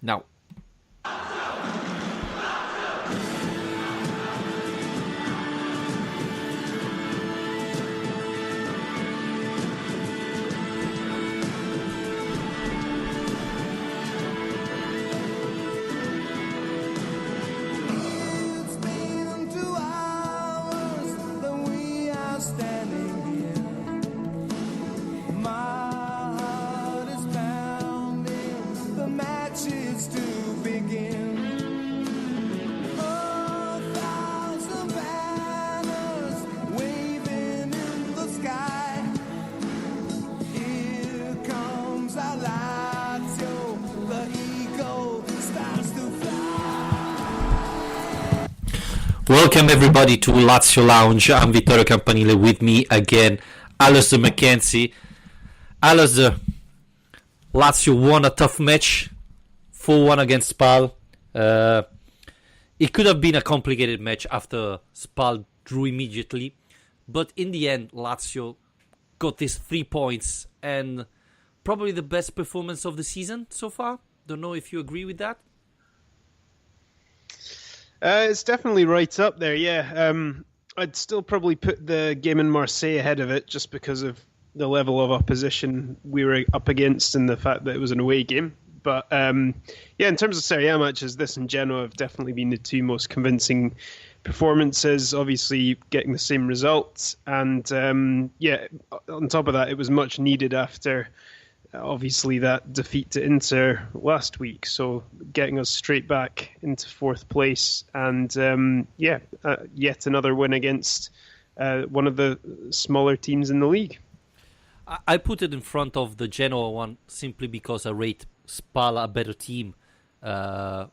now. Welcome everybody to Lazio Lounge. I'm Vittorio Campanile. With me again, Alistair McKenzie. Alistair, Lazio won a tough match, 4-1 against Spal. It could have been a complicated match after Spal drew immediately, but in the end, Lazio got these 3 points and probably the best performance of the season so far. Don't know if you agree with that. It's definitely right up there, yeah. I'd still probably put the game in Marseille ahead of it just because of the level of opposition we were up against and the fact that it was an away game. But yeah, in terms of Serie A matches, this and Genoa have definitely been the two most convincing performances, obviously getting the same results. And yeah, on top of that, it was much needed after obviously that defeat to Inter last week, so getting us straight back into fourth place, and yet another win against one of the smaller teams in the league. I put it in front of the Genoa one simply because I rate Spal a better team.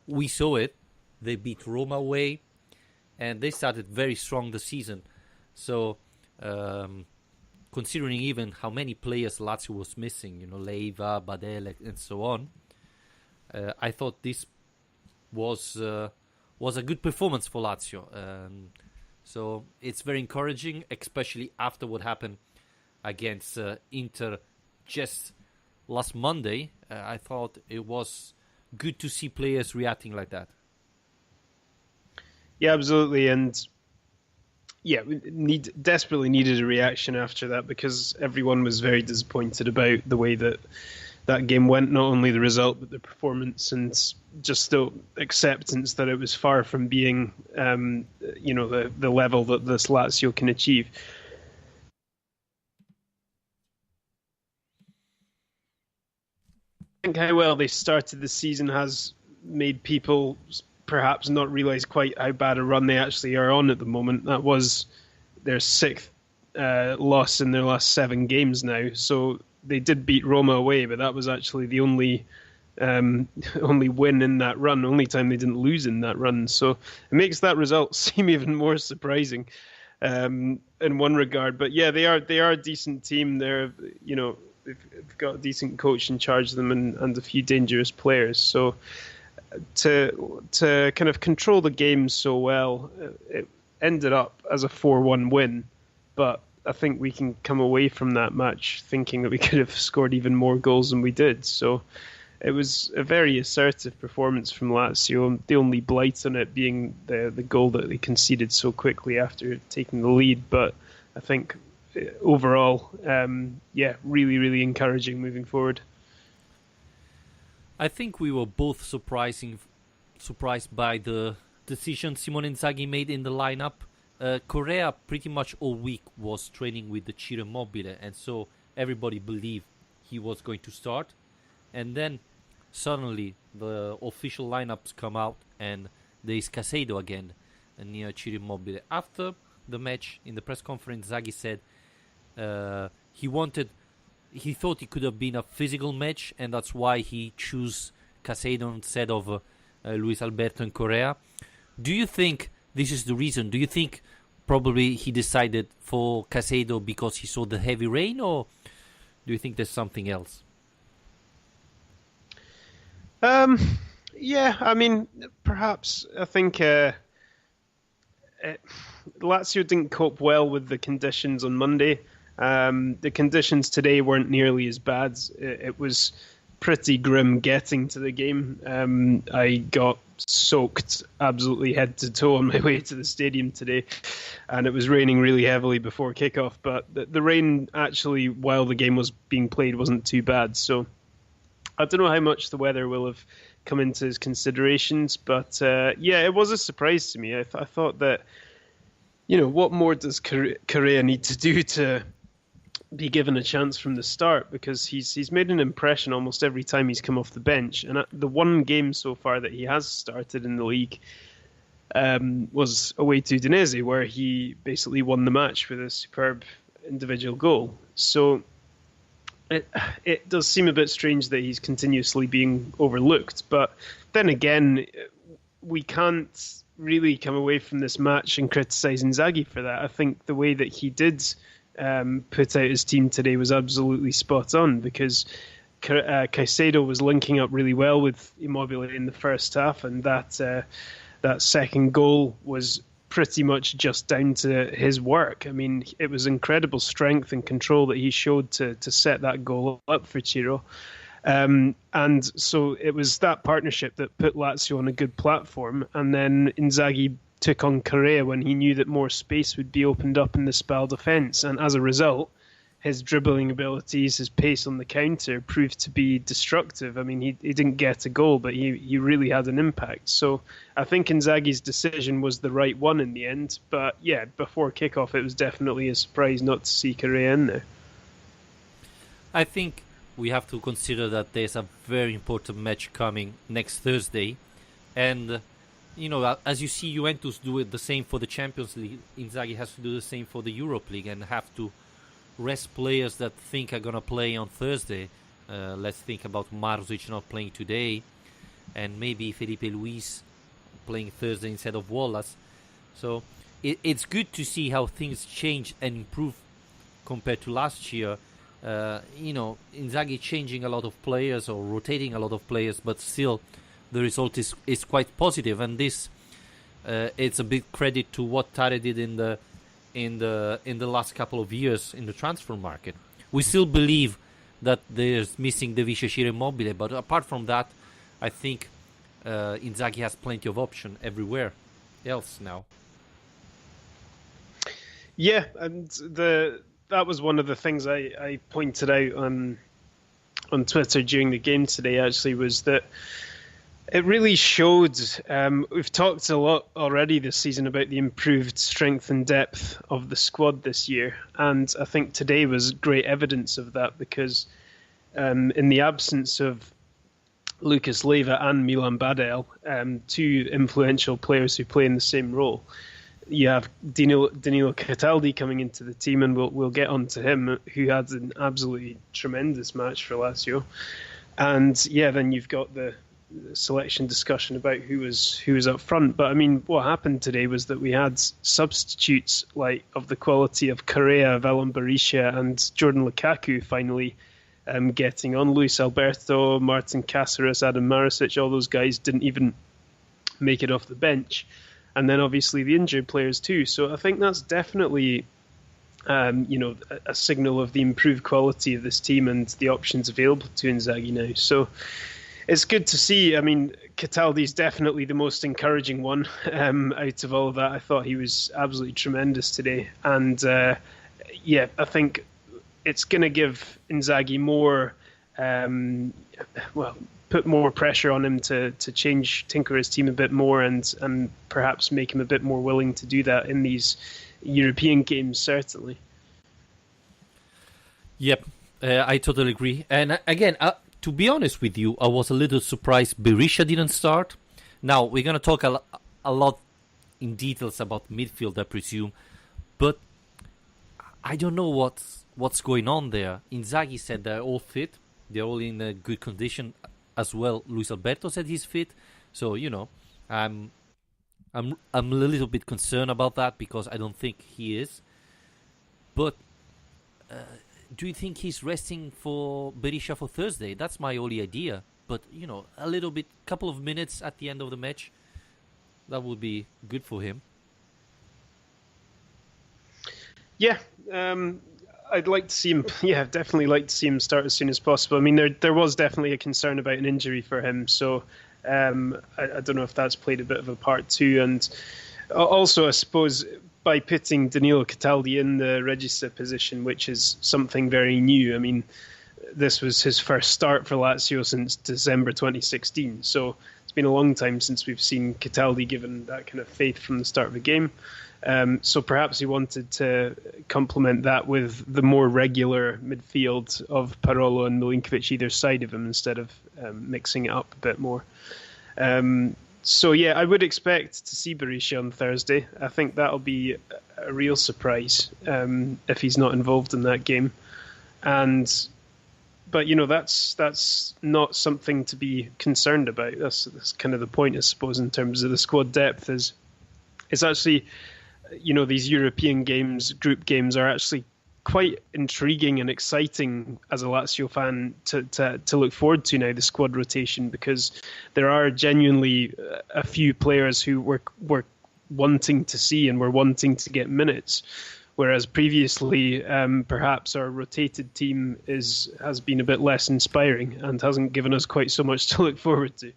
We saw it. They beat Roma away, and they started very strong the season. So considering even how many players Lazio was missing, Leiva, Badele, and so on, I thought this was a good performance for Lazio. So it's very encouraging, especially after what happened against Inter just last Monday. I thought it was good to see players reacting like that. Yeah, absolutely, and yeah, we desperately needed a reaction after that because everyone was very disappointed about the way that game went, not only the result but the performance, and just the acceptance that it was far from being the level that this Lazio can achieve. I think how well they started the season has made people perhaps not realize quite how bad a run they actually are on at the moment. That was their sixth loss in their last 7 games now. So they did beat Roma away, but that was actually the only win in that run, only time they didn't lose in that run. So it makes that result seem even more surprising in one regard. But yeah, they are a decent team. They've got a decent coach in charge of them and a few dangerous players. So to kind of control the game so well, it ended up as a 4-1 win, but I think we can come away from that match thinking that we could have scored even more goals than we did. So it was a very assertive performance from Lazio, the only blight on it being the goal that they conceded so quickly after taking the lead. But I think overall, really, really encouraging moving forward. I think we were both surprised by the decision Simone Inzaghi made in the lineup. Correa pretty much all week was training with the Ciro Immobile, and so everybody believed he was going to start. And then suddenly the official lineups come out, and there is Caicedo again near Ciro Immobile. After the match, in the press conference, Inzaghi said he thought it could have been a physical match, and that's why he chose Caicedo instead of Luis Alberto and Correa. Do you think this is the reason? Do you think probably he decided for Caicedo because he saw the heavy rain, or do you think there's something else? Yeah, I mean, perhaps I think Lazio didn't cope well with the conditions on Monday. The conditions today weren't nearly as bad. It was pretty grim getting to the game. I got soaked absolutely head to toe on my way to the stadium today, and it was raining really heavily before kickoff. But the rain actually, while the game was being played, wasn't too bad. So I don't know how much the weather will have come into his considerations, but yeah, it was a surprise to me. I thought that, what more does Correa need to do to be given a chance from the start? Because he's made an impression almost every time he's come off the bench, and the one game so far that he has started in the league was away to Udinese, where he basically won the match with a superb individual goal. So it does seem a bit strange that he's continuously being overlooked. But then again, we can't really come away from this match and criticise Inzaghi for that. I think the way that he did put out his team today was absolutely spot on, because Caicedo was linking up really well with Immobile in the first half, and that second goal was pretty much just down to his work. I mean, it was incredible strength and control that he showed to set that goal up for Ciro. And so it was that partnership that put Lazio on a good platform, and then Inzaghi took on Correa when he knew that more space would be opened up in the Spal defence, and as a result, his dribbling abilities, his pace on the counter proved to be destructive. I mean, he didn't get a goal, but he really had an impact. So I think Inzaghi's decision was the right one in the end. But yeah, before kickoff, it was definitely a surprise not to see Correa in there. I think we have to consider that there's a very important match coming next Thursday, and as you see Juventus do it the same for the Champions League, Inzaghi has to do the same for the Europe League and have to rest players that think are going to play on Thursday. Let's think about Maruzic not playing today, and maybe Felipe Luis playing Thursday instead of Wallace. So it's good to see how things change and improve compared to last year. Inzaghi changing a lot of players or rotating a lot of players, but still the result is quite positive, and this it's a big credit to what Tare did in the last couple of years in the transfer market. We still believe that there's missing the Vishashir Immobile, but apart from that, I think Inzaghi has plenty of option everywhere else now. Yeah, and that was one of the things I pointed out on Twitter during the game today, actually, was that it really showed. We've talked a lot already this season about the improved strength and depth of the squad this year, and I think today was great evidence of that, because in the absence of Lucas Leiva and Milan Badel, two influential players who play in the same role, you have Danilo Cataldi coming into the team, and we'll get on to him, who had an absolutely tremendous match for Lazio. And yeah, then you've got the selection discussion about who was up front. But I mean, what happened today was that we had substitutes like of the quality of Correa, Velan Berisha, and Jordan Lukaku finally getting on. Luis Alberto, Martin Cáceres, Adam Maricic, all those guys didn't even make it off the bench. And then obviously the injured players too. So I think that's definitely a signal of the improved quality of this team and the options available to Inzaghi now. So it's good to see. I mean, Cataldi's definitely the most encouraging one out of all of that. I thought he was absolutely tremendous today. And I think it's going to give Inzaghi more, put more pressure on him to tinker his team a bit more and perhaps make him a bit more willing to do that in these European games, certainly. Yep, I totally agree. And again, to be honest with you, I was a little surprised Berisha didn't start. Now, we're going to talk a lot in details about midfield, I presume. But I don't know what's going on there. Inzaghi said they're all fit. They're all in a good condition as well. Luis Alberto said he's fit. So, I'm a little bit concerned about that because I don't think he is. But do you think he's resting for Berisha for Thursday? That's my only idea. But, a little bit, couple of minutes at the end of the match, that would be good for him. Yeah, I'd like to see him. Yeah, definitely like to see him start as soon as possible. I mean, there was definitely a concern about an injury for him, so I don't know if that's played a bit of a part too. And also, I suppose by putting Danilo Cataldi in the Regista position, which is something very new. I mean, this was his first start for Lazio since December 2016, so it's been a long time since we've seen Cataldi given that kind of faith from the start of a game. So perhaps he wanted to complement that with the more regular midfield of Parolo and Milinkovic either side of him instead of mixing it up a bit more. So yeah, I would expect to see Berisha on Thursday. I think that'll be a real surprise if he's not involved in that game. But that's not something to be concerned about. That's kind of the point, I suppose, in terms of the squad depth. Is it's actually, these European games, group games, are actually quite intriguing and exciting as a Lazio fan to look forward to now, the squad rotation, because there are genuinely a few players who we're wanting to see and we're wanting to get minutes. Whereas previously, perhaps our rotated team has been a bit less inspiring and hasn't given us quite so much to look forward to.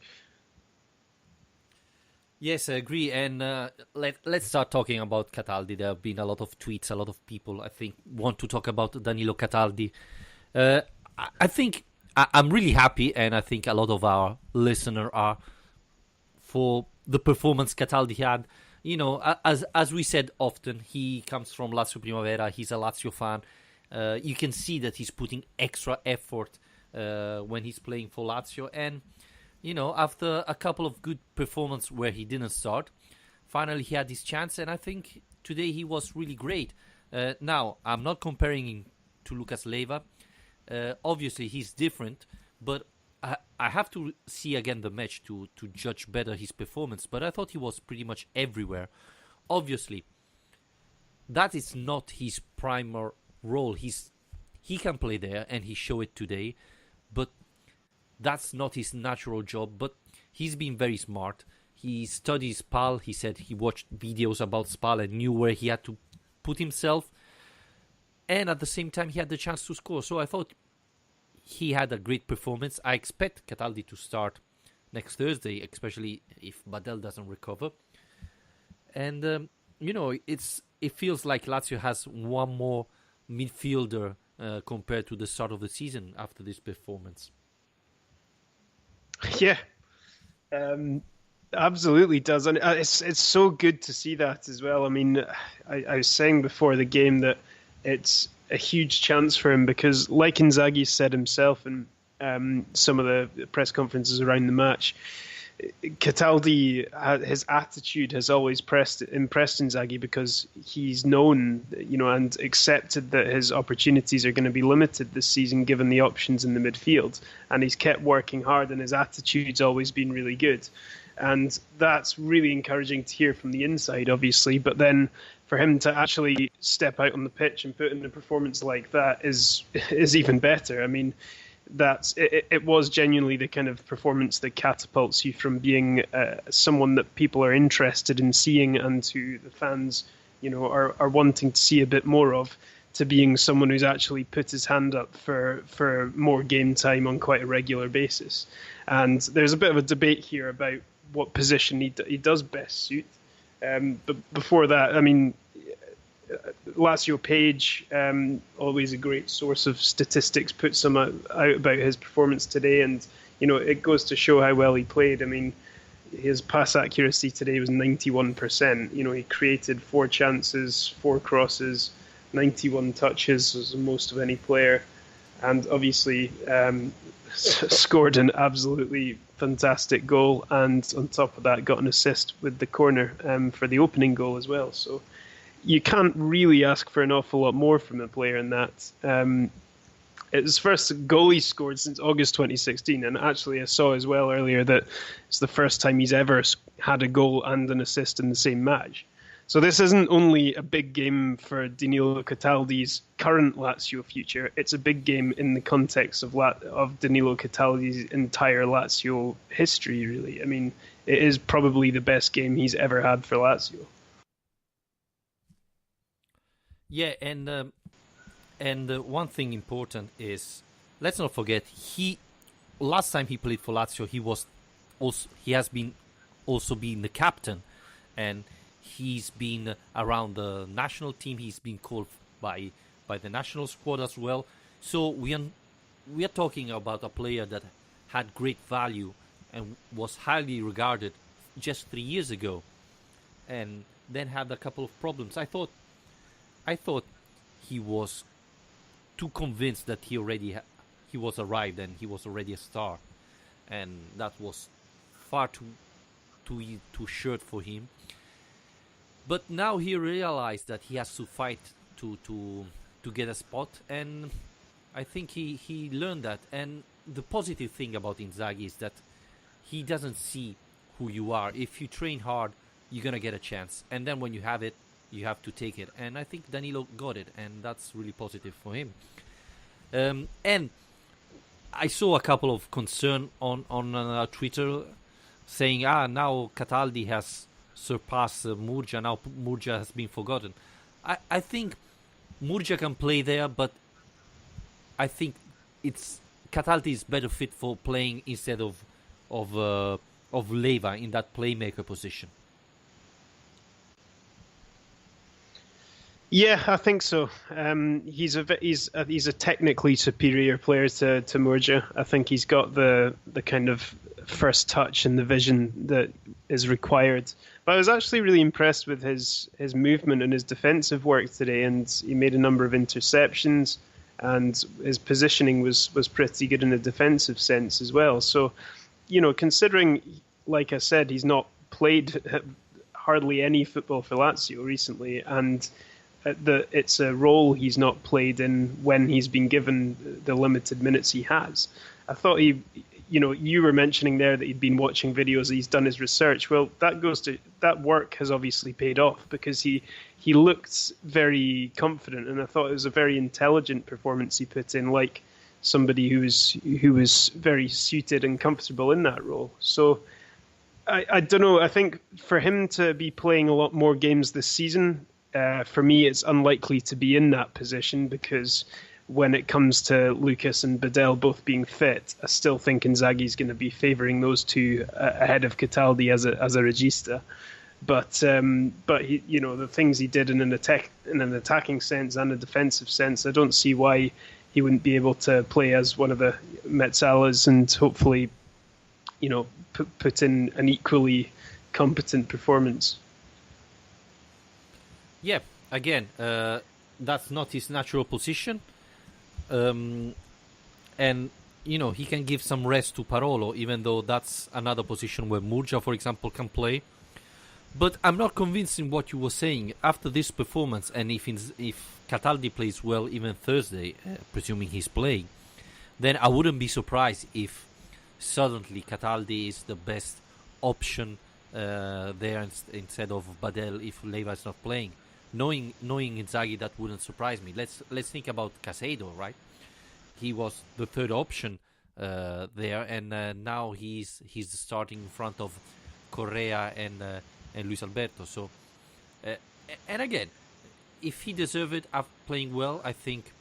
Yes, I agree. And let's start talking about Cataldi. There have been a lot of tweets, a lot of people, I think, want to talk about Danilo Cataldi. I think I'm really happy, and I think a lot of our listeners are, for the performance Cataldi had. As we said often, he comes from Lazio Primavera. He's a Lazio fan. You can see that he's putting extra effort when he's playing for Lazio. And, after a couple of good performances where he didn't start, finally he had his chance. And I think today he was really great. Now, I'm not comparing him to Lucas Leiva. Obviously, he's different. But I have to see again the match to judge better his performance, but I thought he was pretty much everywhere. Obviously, that is not his primary role. He can play there, and he showed it today, but that's not his natural job. But he's been very smart. He studies Spal. He said he watched videos about Spal and knew where he had to put himself. And at the same time, he had the chance to score. So I thought he had a great performance. I expect Cataldi to start next Thursday, especially if Badel doesn't recover. And, it feels like Lazio has one more midfielder compared to the start of the season after this performance. Yeah, absolutely does. And it's so good to see that as well. I mean, I was saying before the game that it's a huge chance for him because, like Inzaghi said himself in some of the press conferences around the match, Cataldi, his attitude has always impressed Inzaghi because he's known, and accepted that his opportunities are going to be limited this season given the options in the midfield. And he's kept working hard and his attitude's always been really good. And that's really encouraging to hear from the inside, obviously. But then for him to actually step out on the pitch and put in a performance like that is even better. I mean, it was genuinely the kind of performance that catapults you from being someone that people are interested in seeing and who the fans, are wanting to see a bit more of, to being someone who's actually put his hand up for more game time on quite a regular basis. And there's a bit of a debate here about what position he does best suit. But before that, I mean, Lazio Page, always a great source of statistics, put some out about his performance today, and it goes to show how well he played. I mean, his pass accuracy today was 91%. He created 4 chances, 4 crosses, 91 touches, was the most of any player, and obviously scored an absolutely fantastic goal, and on top of that got an assist with the corner for the opening goal as well. So you can't really ask for an awful lot more from a player in that. It's his first goal he scored since August 2016, and actually I saw as well earlier that it's the first time he's ever had a goal and an assist in the same match. So this isn't only a big game for Danilo Cataldi's current Lazio future, it's a big game in the context of Danilo Cataldi's entire Lazio history, really. I mean, it is probably the best game he's ever had for Lazio. Yeah, and And one thing important is, let's not forget, he last time he played for Lazio, he has been also been the captain, and he's been around the national team. He's been called by the national squad as well. So we are talking about a player that had great value and was highly regarded just 3 years ago, and then had a couple of problems. I thought he was too convinced that he was arrived and he was already a star, and that was far too short for him. But now he realized that he has to fight to get a spot, and I think he learned that. And the positive thing about Inzaghi is that he doesn't see who you are. If you train hard, you're gonna get a chance, and then when you have it, you have to take it. And I think Danilo got it, and that's really positive for him. And I saw a couple of concern on Twitter saying, now Cataldi has surpassed Murgia. Now Murgia has been forgotten. I think Murgia can play there, but I think it's Cataldi is better fit for playing instead of Leva in that playmaker position. Yeah, I think so. He's a technically superior player to Murgia. I think he's got the kind of first touch and the vision that is required. But I was actually really impressed with his movement and his defensive work today, and he made a number of interceptions, and his positioning was pretty good in a defensive sense as well. So, considering, like I said, he's not played hardly any football for Lazio recently, and it's a role he's not played in when he's been given the limited minutes he has. I thought you were mentioning there that he'd been watching videos, he's done his research. Well, that work has obviously paid off, because he looked very confident, and I thought it was a very intelligent performance he put in, like somebody who was very suited and comfortable in that role. So I don't know. I think for him to be playing a lot more games this season, for me, it's unlikely to be in that position, because when it comes to Lucas and Badel both being fit, I still think Inzaghi's going to be favouring those two ahead of Cataldi as a regista. But he, the things he did in an attacking sense and a defensive sense, I don't see why he wouldn't be able to play as one of the Metsalas and hopefully, put in an equally competent performance. Yeah, again, that's not his natural position. And, he can give some rest to Parolo, even though that's another position where Murgia, for example, can play. But I'm not convinced in what you were saying. After this performance, and if Cataldi plays well even Thursday, presuming he's playing, then I wouldn't be surprised if suddenly Cataldi is the best option there instead of Badel if Leva is not playing. Knowing Inzaghi, that wouldn't surprise me. Let's think about Casado, right? He was the third option there, and now he's starting in front of Correa and Luis Alberto. So, and again, if he deserved it after playing well, I think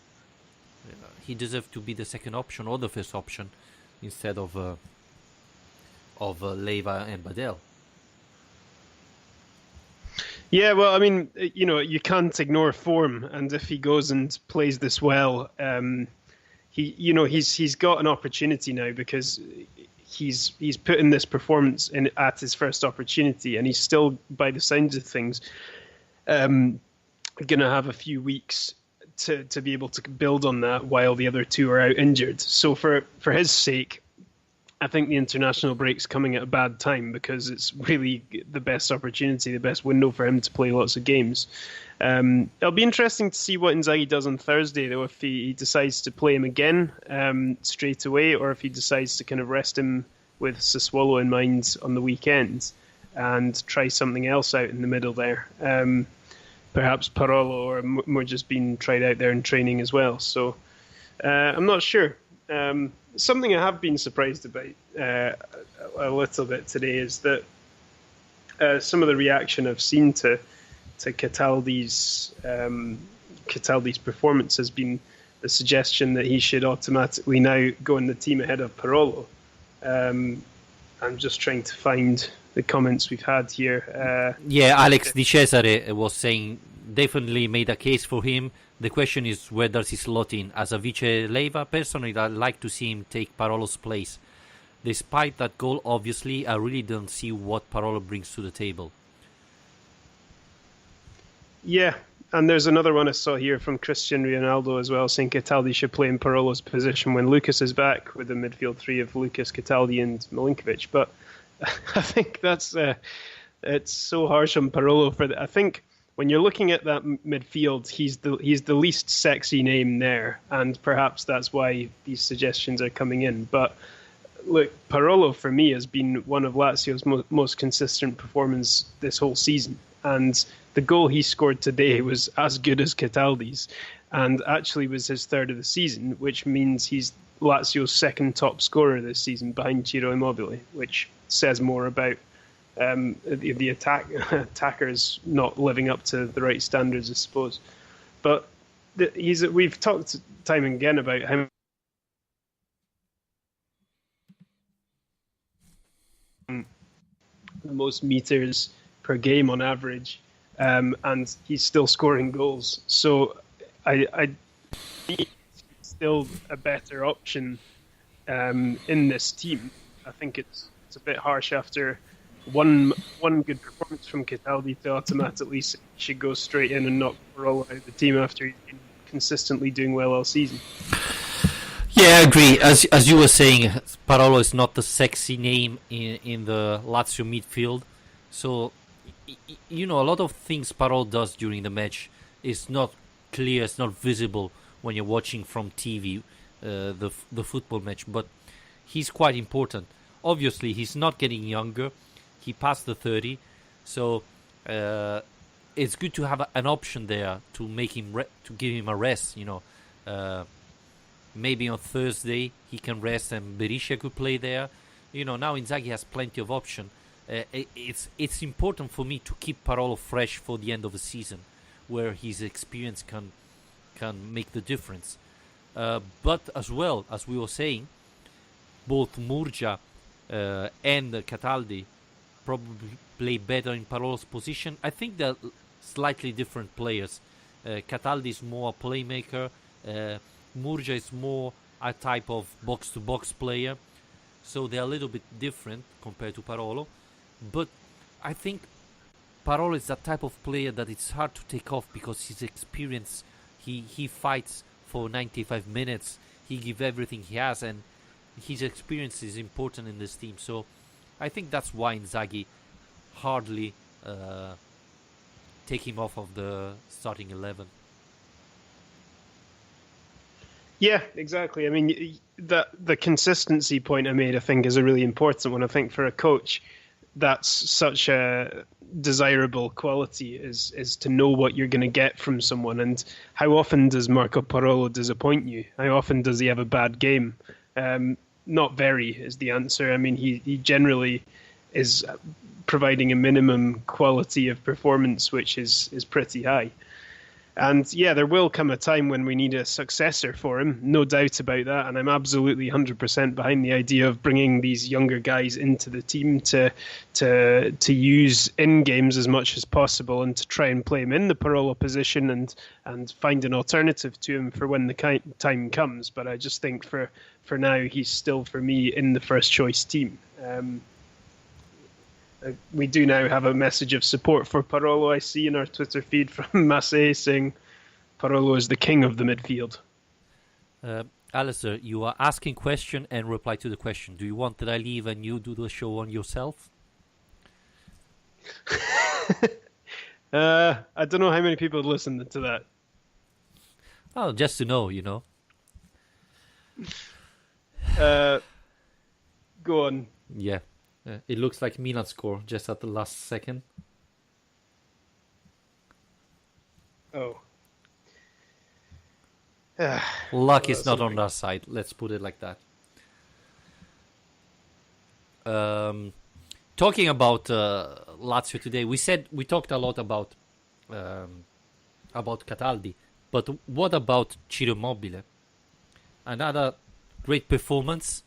he deserved to be the second option or the first option instead of Leva and Badel. Yeah, well, I mean, you can't ignore form, and if he goes and plays this well, he's got an opportunity now, because he's put in this performance at his first opportunity, and he's still, by the sounds of things, going to have a few weeks to be able to build on that while the other two are out injured. So for his sake, I think the international break's coming at a bad time, because it's really the best opportunity, the best window for him to play lots of games. It'll be interesting to see what Inzaghi does on Thursday, though, if he decides to play him again straight away, or if he decides to kind of rest him with Sassuolo in mind on the weekend and try something else out in the middle there. Perhaps Parolo or more just being tried out there in training as well. So I'm not sure. Something I have been surprised about a little bit today is that some of the reaction I've seen to Cataldi's Cataldi's performance has been the suggestion that he should automatically now go in the team ahead of Parolo. I'm just trying to find the comments we've had here. Yeah, Alex Di Cesare was saying definitely made a case for him. The question is where does he slot in? As a Vice Leiva, personally, I'd like to see him take Parolo's place. Despite that goal, obviously, I really don't see what Parolo brings to the table. Yeah, and there's another one I saw here from Christian Ronaldo as well, saying Cataldi should play in Parolo's position when Lucas is back, with the midfield three of Lucas, Cataldi and Milinkovic. But I think that's it's so harsh on Parolo for that. I think when you're looking at that midfield, he's the least sexy name there, and perhaps that's why these suggestions are coming in. But look, Parolo for me has been one of Lazio's most consistent performers this whole season, and the goal he scored today was as good as Cataldi's, and actually was his third of the season, which means he's Lazio's second top scorer this season behind Ciro Immobile, which says more about the attackers not living up to the right standards, I suppose. But we've talked time and again about how the most meters per game on average, and he's still scoring goals. So I think he's still a better option in this team. I think it's a bit harsh after one good performance from Cataldi to automatically say he should go straight in and knock Parolo out of the team after he's been consistently doing well all season. Yeah, I agree. As you were saying, Parolo is not the sexy name in the Lazio midfield. So, a lot of things Parolo does during the match is not clear, it's not visible when you're watching from TV, the football match. But he's quite important. Obviously, he's not getting younger. He passed the 30. So, it's good to have an option there to make him to give him a rest, Maybe on Thursday he can rest and Berisha could play there. Now Inzaghi has plenty of options. It's important for me to keep Parolo fresh for the end of the season, where his experience can make the difference. But as well, as we were saying, both Murgia and Cataldi probably play better in Parolo's position. I think they're slightly different players. Cataldi is more a playmaker. Murgia is more a type of box-to-box player, so they're a little bit different compared to Parolo. But I think Parolo is that type of player that it's hard to take off because his experience, he fights for 95 minutes, he gives everything he has, and his experience is important in this team. So I think that's why Inzaghi hardly take him off of the starting 11. Yeah, exactly. I mean, the consistency point I made, I think, is a really important one. I think for a coach, that's such a desirable quality is to know what you're going to get from someone. And how often does Marco Parolo disappoint you? How often does he have a bad game? Not very is the answer. I mean, he generally is providing a minimum quality of performance, which is pretty high. And yeah, there will come a time when we need a successor for him, no doubt about that. And I'm absolutely 100% behind the idea of bringing these younger guys into the team to use in games as much as possible and to try and play him in the Parolo position and find an alternative to him for when the time comes. But I just think for now, he's still, for me, in the first choice team. We do now have a message of support for Parolo, I see in our Twitter feed from Massey saying Parolo is the king of the midfield. Alistair, you are asking question and reply to the question. Do you want that I leave and you do the show on yourself? I don't know how many people would listen to that. Oh, just to know, Go on. Yeah. It looks like Milan score just at the last second. Oh. Luck is not on our side. Let's put it like that. Talking about Lazio today, we talked a lot about Cataldi, But what about Ciro Immobile? Another great performance.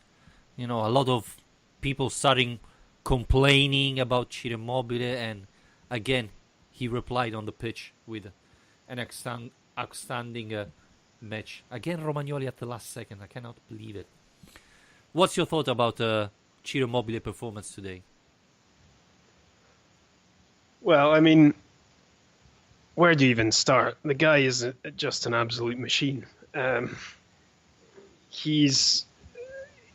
A lot of people starting complaining about Ciro Immobile, and again, he replied on the pitch with an outstanding match. Again, Romagnoli at the last second. I cannot believe it. What's your thought about Ciro Immobile performance today? Well, I mean, where do you even start? The guy is just an absolute machine. He's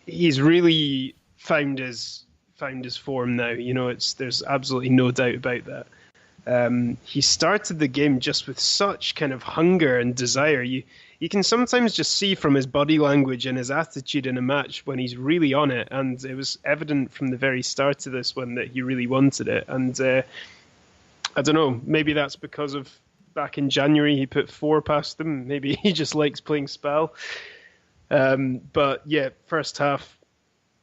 really found his form now. There's absolutely no doubt about that. He started the game just with such kind of hunger and desire. You can sometimes just see from his body language and his attitude in a match when he's really on it, and it was evident from the very start of this one that he really wanted it. And I don't know, maybe that's because of back in January he put 4 past them. Maybe he just likes playing Spal. But yeah, first half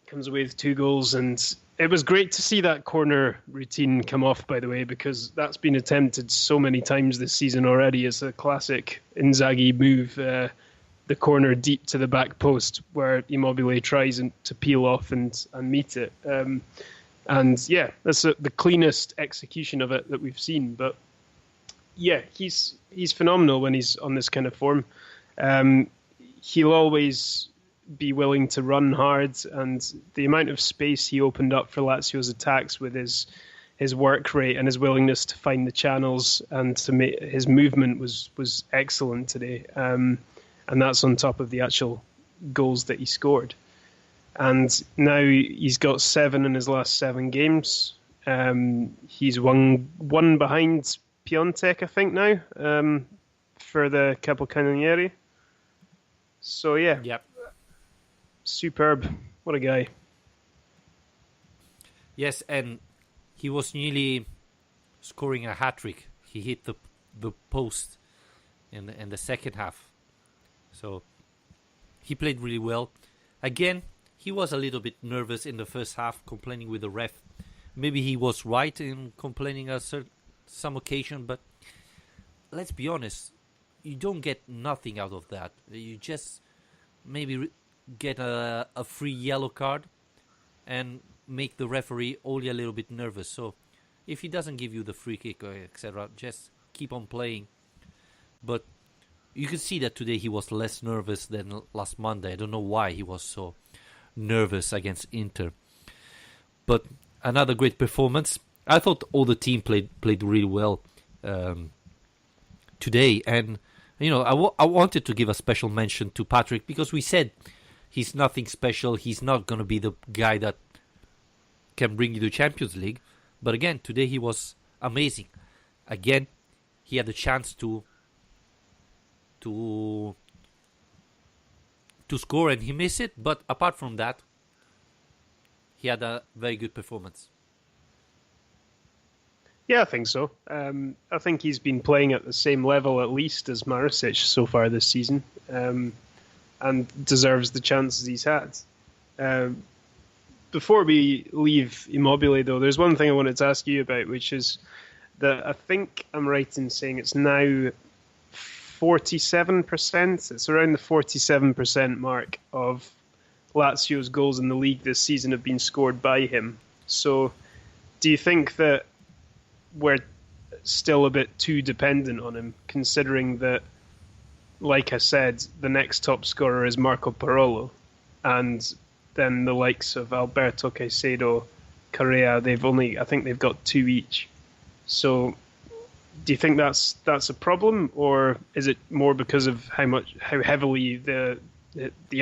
comes away with 2 goals, and it was great to see that corner routine come off, by the way, because that's been attempted so many times this season already as a classic Inzaghi move, the corner deep to the back post where Immobile tries to peel off and meet it. And yeah, that's the cleanest execution of it that we've seen. But yeah, he's phenomenal when he's on this kind of form. He'll always be willing to run hard, and the amount of space he opened up for Lazio's attacks with his work rate and his willingness to find the channels and to make his movement was excellent today. And that's on top of the actual goals that he scored. And now he's got 7 in his last 7 games. He's one behind Piontek, I think, now, for the Capocannoniere. So yeah, Yep. Superb. What a guy. Yes, and he was nearly scoring a hat-trick. He hit the post in the second half. So he played really well. Again, he was a little bit nervous in the first half, complaining with the ref. Maybe he was right in complaining at some occasion, but let's be honest, you don't get nothing out of that. You just maybe get a free yellow card and make the referee only a little bit nervous. So if he doesn't give you the free kick or etc., just keep on playing. But you could see that today he was less nervous than last Monday. I don't know why he was so nervous against Inter. But another great performance. I thought all the team played really well today. And, I wanted to give a special mention to Patrick because we said he's nothing special. He's not going to be the guy that can bring you the Champions League. But again, today he was amazing. Again, he had the chance to score and he missed it. But apart from that, he had a very good performance. Yeah, I think so. I think he's been playing at the same level at least as Maricic so far this season, and deserves the chances he's had. Before we leave Immobile, though, there's one thing I wanted to ask you about, which is that I think I'm right in saying it's now 47%. It's around the 47% mark of Lazio's goals in the league this season have been scored by him. So do you think that we're still a bit too dependent on him, considering that, like I said, the next top scorer is Marco Parolo, and then the likes of Alberto Caicedo, Correa, I think they've got 2 each. So do you think that's a problem, or is it more because of how heavily the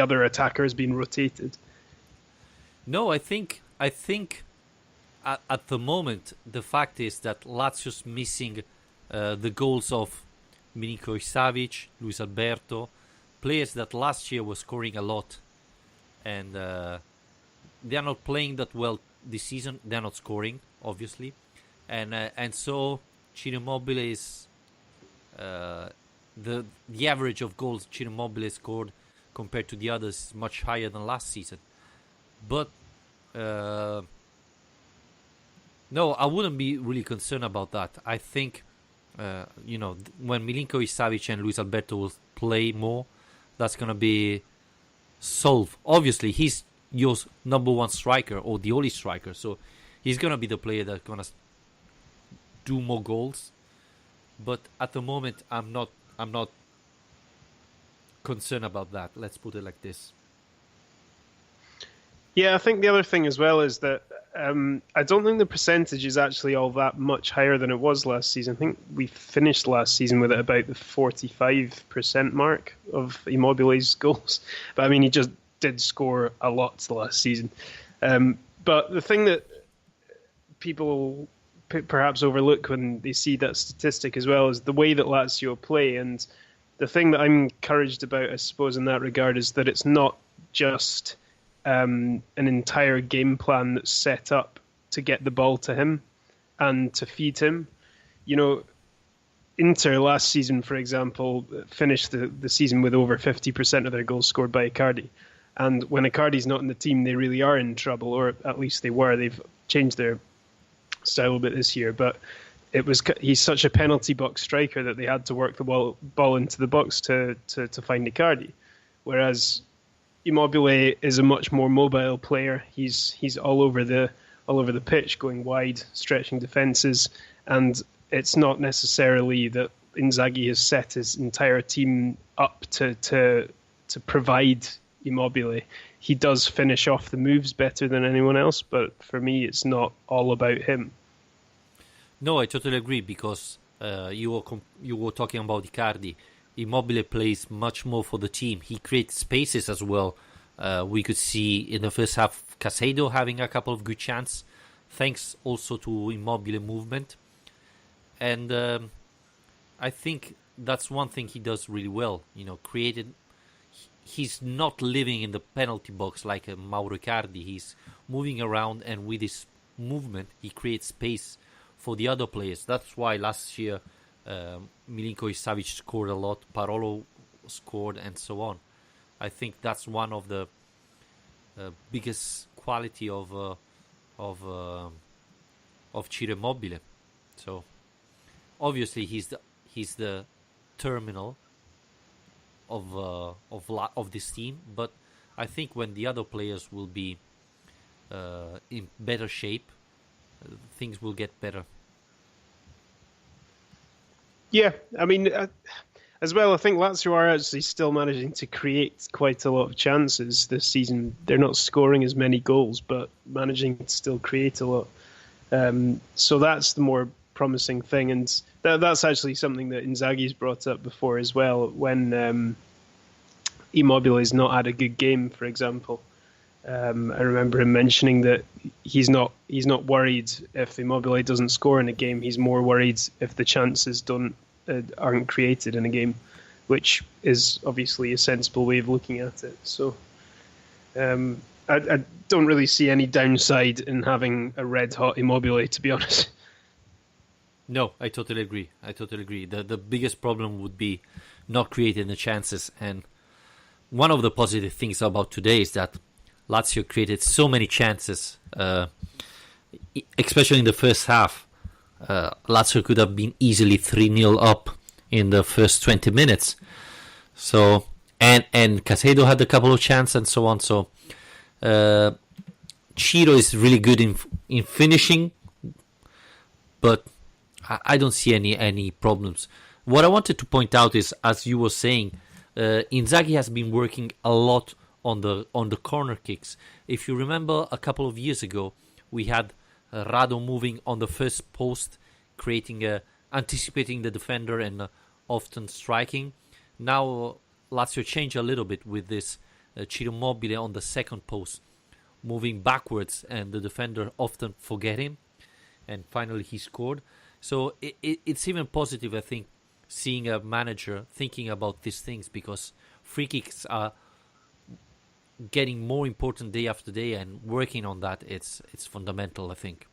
other attacker has been rotated? No, I think at the moment, the fact is that Lazio's missing the goals of Milinkovic Savic, Luis Alberto, players that last year were scoring a lot. And they are not playing that well this season. They are not scoring, obviously. And so Ciro Immobile is... the average of goals Ciro Immobile scored compared to the others is much higher than last season. But... no, I wouldn't be really concerned about that. I think when Milinkovic Savic and Luis Alberto will play more, that's gonna be solved. Obviously, he's your number one striker or the only striker, so he's gonna be the player that's gonna do more goals. But at the moment, I'm not concerned about that. Let's put it like this. Yeah, I think the other thing as well is that I don't think the percentage is actually all that much higher than it was last season. I think we finished last season with it about the 45% mark of Immobile's goals. But I mean, he just did score a lot last season. But the thing that people perhaps overlook when they see that statistic as well is the way that Lazio play. And the thing that I'm encouraged about, I suppose, in that regard is that it's not just an entire game plan that's set up to get the ball to him and to feed him. Inter last season, for example, finished the season with over 50% of their goals scored by Icardi. And when Icardi's not in the team, they really are in trouble, or at least they were. They've changed their style a bit this year, but he's such a penalty box striker that they had to work the ball into the box to find Icardi. Whereas Immobile is a much more mobile player. He's all over the pitch, going wide, stretching defenses, and it's not necessarily that Inzaghi has set his entire team up to provide Immobile. He does finish off the moves better than anyone else, but for me, it's not all about him. No, I totally agree, because you were talking about Icardi. Immobile plays much more for the team. He creates spaces as well. We could see in the first half Caicedo having a couple of good chances, thanks also to Immobile movement. And I think that's one thing he does really well. He's not living in the penalty box like Mauro Icardi. He's moving around, and with his movement, he creates space for the other players. That's why last year Milinkovic Savic scored a lot, Parolo scored, and so on. I think that's one of the biggest quality of Ciro Immobile. So obviously he's the terminal of this team, but I think when the other players will be in better shape, things will get better. Yeah, I mean, as well, I think Lazio are actually still managing to create quite a lot of chances this season. They're not scoring as many goals, but managing to still create a lot. So that's the more promising thing, and that's actually something that Inzaghi's brought up before as well. When Immobile's not had a good game, for example, I remember him mentioning that he's not worried if Immobile doesn't score in a game. He's more worried if the chances aren't created in a game, which is obviously a sensible way of looking at it. So I don't really see any downside in having a red hot Immobile, to be honest. No, I totally agree. The biggest problem would be not creating the chances, and one of the positive things about today is that Lazio created so many chances, especially in the first half. Lazio could have been easily 3-0 up in the first 20 minutes. So and Caicedo had a couple of chances and so on. So Ciro is really good in finishing, but I don't see any problems. What I wanted to point out is, as you were saying, Inzaghi has been working a lot on the corner kicks. If you remember, a couple of years ago, we had Rado moving on the first post, anticipating the defender and often striking. Now Lazio changed a little bit with this Ciro Immobile on the second post, moving backwards, and the defender often forget him, and finally he scored. So it's even positive, I think, seeing a manager thinking about these things, because free kicks are getting more important day after day, and working on that, it's fundamental, I think.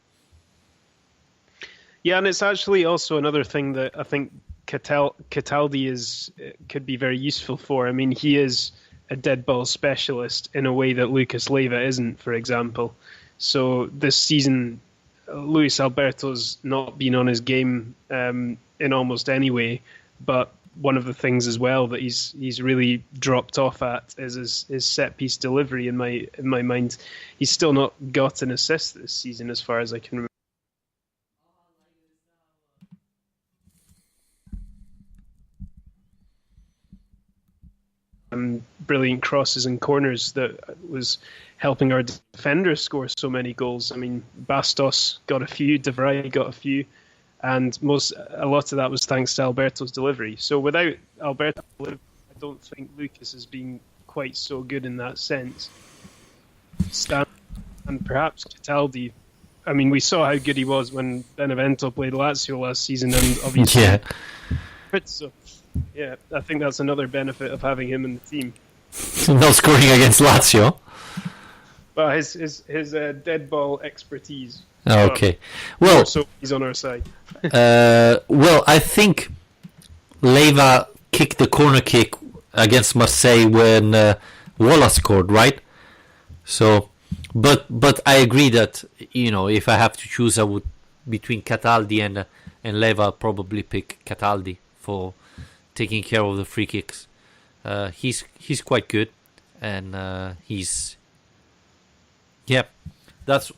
Yeah, and it's actually also another thing that I think Cataldi could be very useful for. I mean, he is a dead ball specialist in a way that Lucas Leiva isn't, for example. So this season, Luis Alberto's not been on his game in almost any way, but one of the things as well that he's really dropped off at is his set piece delivery. In my mind, he's still not got an assist this season, as far as I can remember. Brilliant crosses and corners that was helping our defenders score so many goals. I mean, Bastos got a few, De Vrij got a few, and a lot of that was thanks to Alberto's delivery. So without Alberto, I don't think Lucas has been quite so good in that sense. Stan and perhaps Cataldi. I mean, we saw how good he was when Benevento played Lazio last season, and obviously, Yeah. So, yeah, I think that's another benefit of having him in the team. Not scoring against Lazio. Well, his dead ball expertise. Okay. Well, So he's on our side. I think Leva kicked the corner kick against Marseille when Wallace scored, right? So, but I agree that if I have to choose, I would between Cataldi and Leva, I'll probably pick Cataldi for taking care of the free kicks. He's quite good, and he's that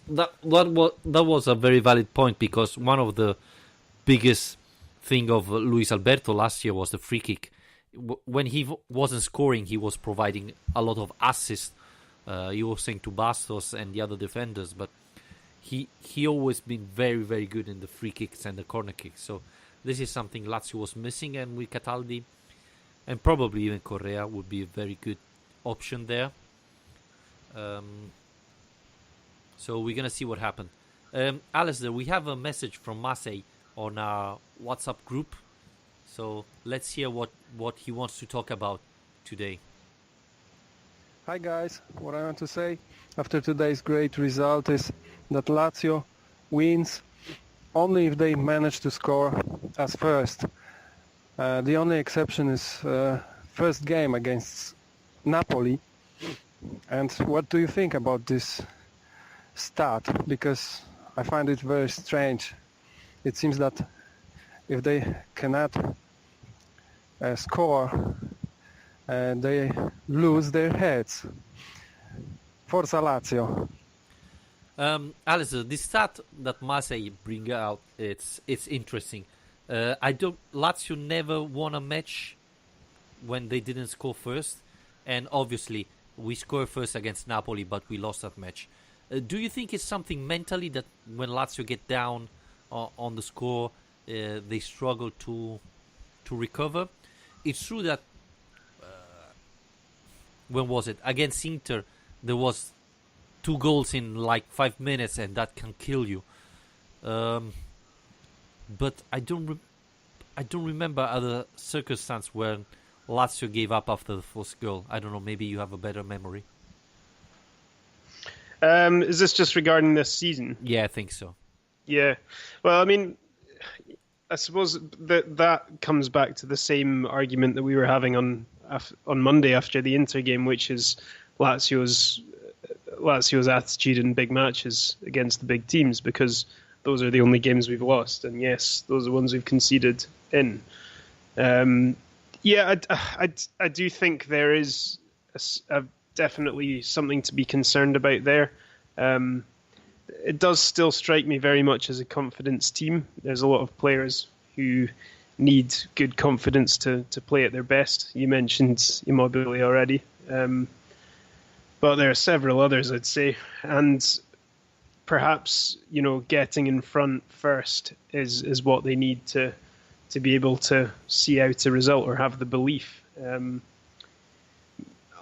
was a very valid point, because one of the biggest thing of Luis Alberto last year was the free kick. When he wasn't scoring, he was providing a lot of assists. He was saying to Bastos and the other defenders, but he always been very, very good in the free kicks and the corner kicks. So this is something Lazio was missing, and with Cataldi and probably even Correa would be a very good option there. So we're gonna see what happens. Alistair, we have a message from Marseille on our WhatsApp group, so let's hear what he wants to talk about today. Hi guys, what I want to say after today's great result is that Lazio wins only if they manage to score as first. The only exception is first game against Napoli. And what do you think about this stat? Because I find it very strange. It seems that if they cannot score, they lose their heads. Forza Lazio. Alistair, the stat that Marseille bring out, it's interesting. Lazio never won a match when they didn't score first, and obviously we scored first against Napoli, but we lost that match. Do you think it's something mentally that when Lazio get down on the score, they struggle to recover? It's true that when was it against Inter, there was 2 goals in like 5 minutes, and that can kill you. But I don't remember other circumstances where Lazio gave up after the first goal. I don't know. Maybe you have a better memory. Is this just regarding this season? Yeah, I think so. Yeah. Well, I mean, I suppose that comes back to the same argument that we were having on Monday after the Inter game, which is Lazio's attitude in big matches against the big teams, because those are the only games we've lost, and yes, those are the ones we've conceded in. I do think there is definitely something to be concerned about there. It does still strike me very much as a confidence team. There's a lot of players who need good confidence to play at their best. You mentioned Immobile already, but there are several others, I'd say, and perhaps getting in front first is what they need to be able to see out a result or have the belief.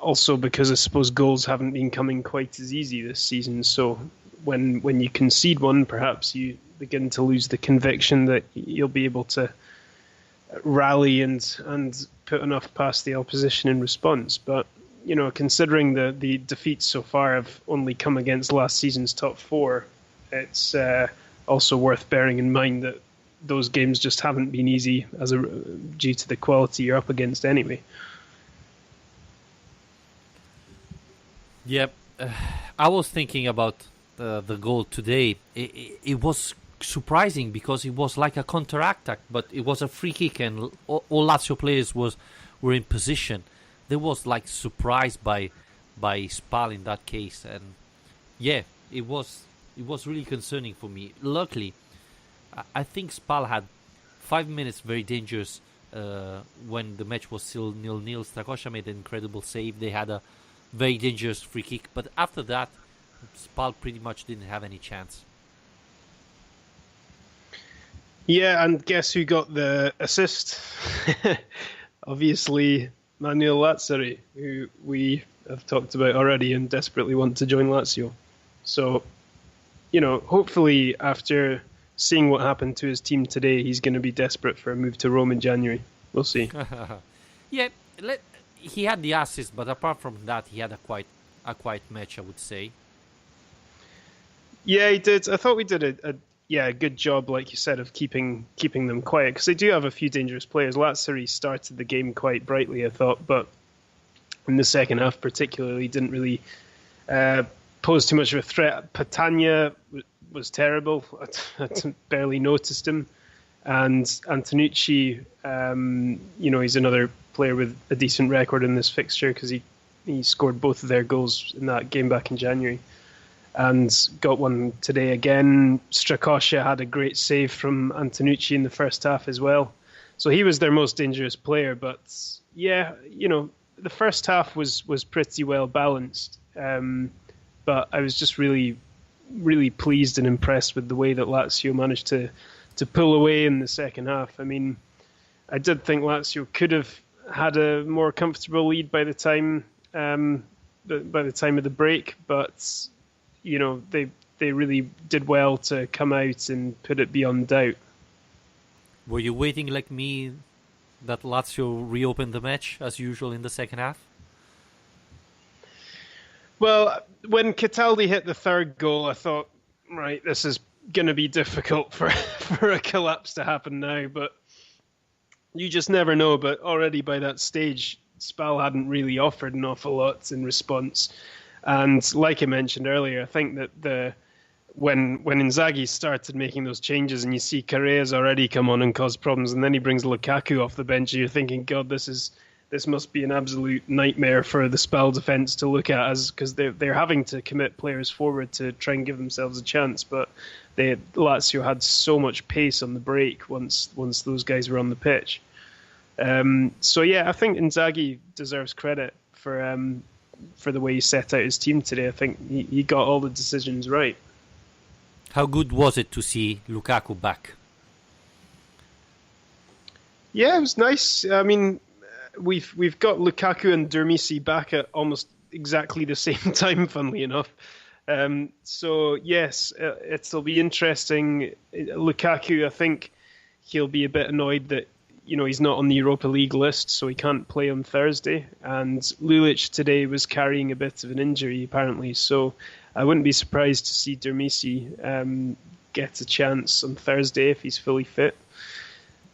Also, because I suppose goals haven't been coming quite as easy this season, so when you concede one, perhaps you begin to lose the conviction that you'll be able to rally and put enough past the opposition in response. But considering the defeats so far have only come against last season's top 4, it's also worth bearing in mind that those games just haven't been easy due to the quality you're up against anyway. Yep. I was thinking about the goal today, it was surprising because it was like a counter-attack, but it was a free kick and all Lazio players were in position. They was like surprised by Spal in that case, and yeah, it was really concerning for me. Luckily, I think Spal had 5 minutes very dangerous when the match was still 0-0. Strakosha made an incredible save. They had a very dangerous free kick, but after that, Spal pretty much didn't have any chance. Yeah, and guess who got the assist? Obviously, Manuel Lazzari, who we have talked about already and desperately want to join Lazio. So, hopefully after seeing what happened to his team today, he's going to be desperate for a move to Rome in January. We'll see. Yeah, he had the assist, but apart from that, he had a quiet match, I would say. Yeah, he did. I thought we did a good job, like you said, of keeping them quiet, because they do have a few dangerous players. Lazzari started the game quite brightly, I thought, but in the second half particularly didn't really pose too much of a threat. Patania was terrible. I barely noticed him. And Antonucci, he's another player with a decent record in this fixture because he scored both of their goals in that game back in January. And got one today again. Strakosha had a great save from Antonucci in the first half as well. So he was their most dangerous player. But yeah, the first half was pretty well balanced. But I was just really, really pleased and impressed with the way that Lazio managed to pull away in the second half. I mean, I did think Lazio could have had a more comfortable lead by the time of the break, but they really did well to come out and put it beyond doubt. Were you waiting like me that Lazio reopened the match as usual in the second half? Well, when Cataldi hit the third goal, I thought, right, this is going to be difficult for a collapse to happen now, but you just never know. But already by that stage, Spal hadn't really offered an awful lot in response. And like I mentioned earlier, I think that when Inzaghi started making those changes and you see Carreras already come on and cause problems, and then he brings Lukaku off the bench, you're thinking, God, this must be an absolute nightmare for the Spal defence to look at, because they're having to commit players forward to try and give themselves a chance. But Lazio had so much pace on the break once those guys were on the pitch. So yeah, I think Inzaghi deserves credit for the way he set out his team today. I think he got all the decisions right. How good was it to see Lukaku back? Yeah, it was nice. I mean, we've got Lukaku and Dermisi back at almost exactly the same time, funnily enough. So yes, it'll be interesting. Lukaku, I think he'll be a bit annoyed that he's not on the Europa League list, so he can't play on Thursday. And Lulic today was carrying a bit of an injury, apparently. So I wouldn't be surprised to see Dermisi get a chance on Thursday if he's fully fit.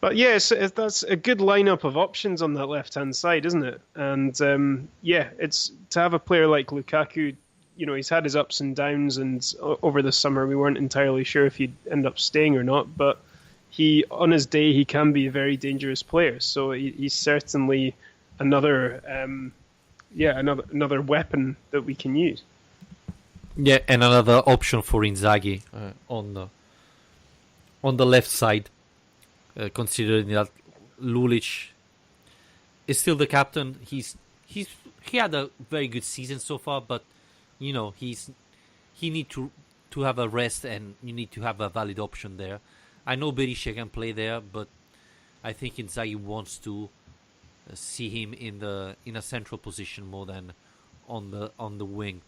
But yeah, that's a good lineup of options on that left-hand side, isn't it? And it's to have a player like Lukaku. He's had his ups and downs, and over the summer we weren't entirely sure if he'd end up staying or not. But on his day, he can be a very dangerous player. So he's certainly another weapon that we can use. Yeah, and another option for Inzaghi on the left side, considering that Lulic is still the captain. He had a very good season so far, but he need to have a rest, and you need to have a valid option there. I know Berisha can play there, but I think Inzaghi wants to see him in a central position more than on the wing.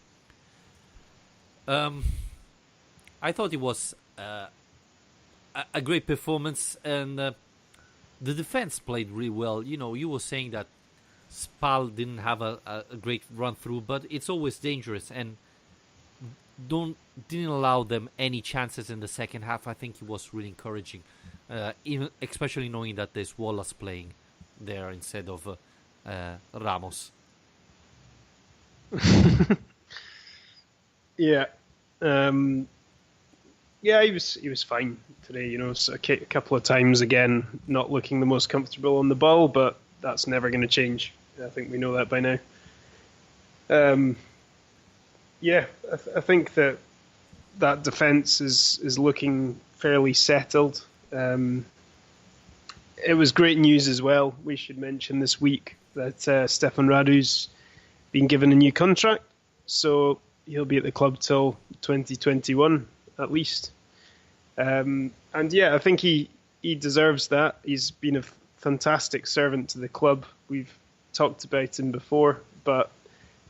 I thought it was a great performance, and the defense played really well. You were saying that Spal didn't have a great run through, but it's always dangerous, and didn't allow them any chances in the second half. I think it was really encouraging, even especially knowing that there's Wallace playing there instead of Ramos. Yeah, Yeah, he was fine today. So a couple of times again, not looking the most comfortable on the ball, but that's never going to change. I think we know that by now. Yeah, I think that defense is looking fairly settled. It was great news as well. We should mention this week that Stefan Radu's been given a new contract, so he'll be at the club till 2021 at least. And yeah, I think he deserves that. He's been a fantastic servant to the club. We've talked about him before, but